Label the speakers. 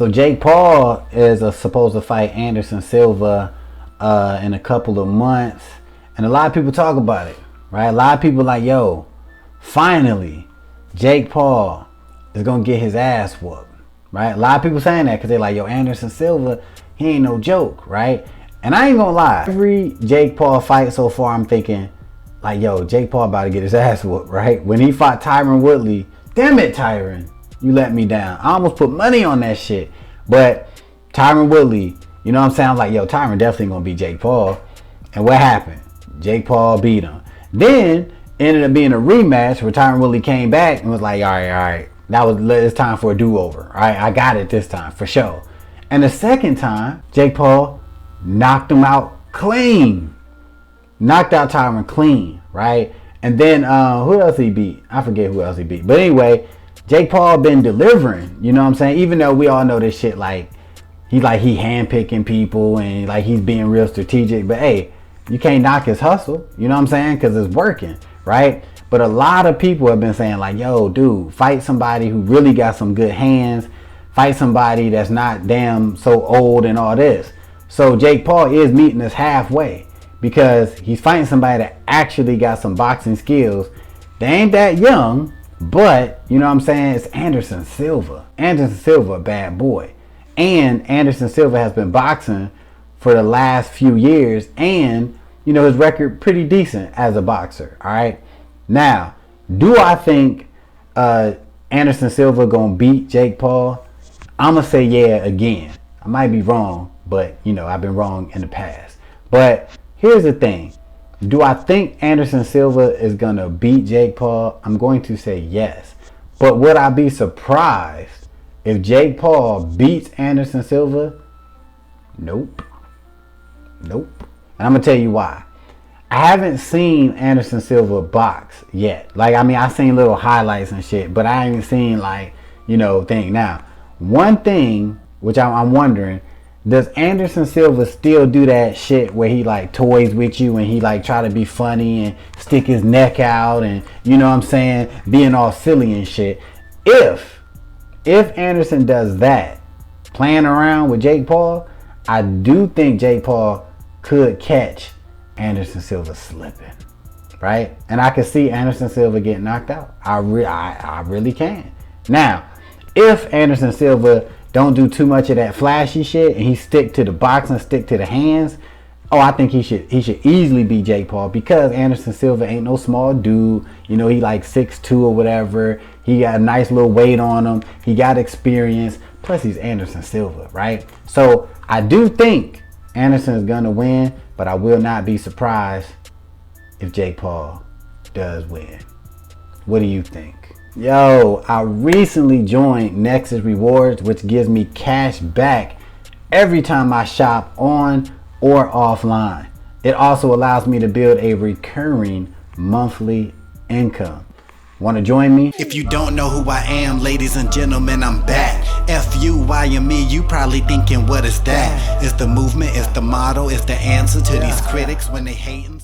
Speaker 1: So Jake Paul is supposed to fight Anderson Silva in a couple of months, and a lot of people talk about it, right? A lot of people like, yo, finally, Jake Paul is gonna get his ass whooped, right? A lot of people saying that because they're like, yo, Anderson Silva, he ain't no joke, right? And I ain't gonna lie, every Jake Paul fight so far, I'm thinking, like, yo, Jake Paul about to get his ass whooped, right? When he fought Tyron Woodley, damn it, Tyron, you let me down. I almost put money on that shit. But Tyron Woodley, you know what I'm saying? I was like, yo, Tyron definitely gonna beat Jake Paul. And what happened? Jake Paul beat him. Then ended up being a rematch where Tyron Woodley came back and was like, all right. It's time for a do-over. All right, I got it this time, for sure. And the second time, Jake Paul knocked him out clean. Knocked out Tyron clean, right? And then who else he beat? I forget who else he beat. But anyway, Jake Paul been delivering, you know what I'm saying? Even though we all know this shit, like he handpicking people and like he's being real strategic. But hey, you can't knock his hustle, you know what I'm saying? Because it's working, right? But a lot of people have been saying like, yo, dude, fight somebody who really got some good hands. Fight somebody that's not damn so old and all this. So Jake Paul is meeting us halfway because he's fighting somebody that actually got some boxing skills. They ain't that young, but you know what I'm saying? It's Anderson Silva. Anderson Silva, a bad boy. And Anderson Silva has been boxing for the last few years, and you know his record pretty decent as a boxer. All right. Now, do I think Anderson Silva gonna beat Jake Paul? I'm gonna say yeah again. I might be wrong, but you know I've been wrong in the past. But here's the thing. Do I think Anderson Silva is gonna beat Jake Paul? I'm going to say yes. But would I be surprised if Jake Paul beats Anderson Silva? Nope. And I'm gonna tell you why. I haven't seen Anderson Silva box yet. Like, I mean, I've seen little highlights and shit, but I ain't seen like, you know, thing. Now, one thing which I'm wondering, does Anderson Silva still do that shit where he like toys with you and he like try to be funny and stick his neck out and you know what I'm saying, being all silly and shit? If Anderson does that, playing around with Jake Paul, I do think Jake Paul could catch Anderson Silva slipping, right? And I can see Anderson Silva getting knocked out. I really can. Now, if Anderson Silva don't do too much of that flashy shit and he stick to the boxing, stick to the hands, oh, I think he should easily beat Jake Paul because Anderson Silva ain't no small dude. You know, he like 6'2" or whatever. He got a nice little weight on him. He got experience. Plus, he's Anderson Silva, right? So I do think Anderson is gonna win, but I will not be surprised if Jake Paul does win. What do you think? Yo, I recently joined Nexus Rewards, which gives me cash back every time I shop on or offline. It also allows me to build a recurring monthly income. Want to join me?
Speaker 2: If you don't know who I am, ladies and gentlemen, I'm back. F.U.I.M.E, you probably thinking, what is that? It's the movement, it's the motto, it's the answer to these critics when they hating.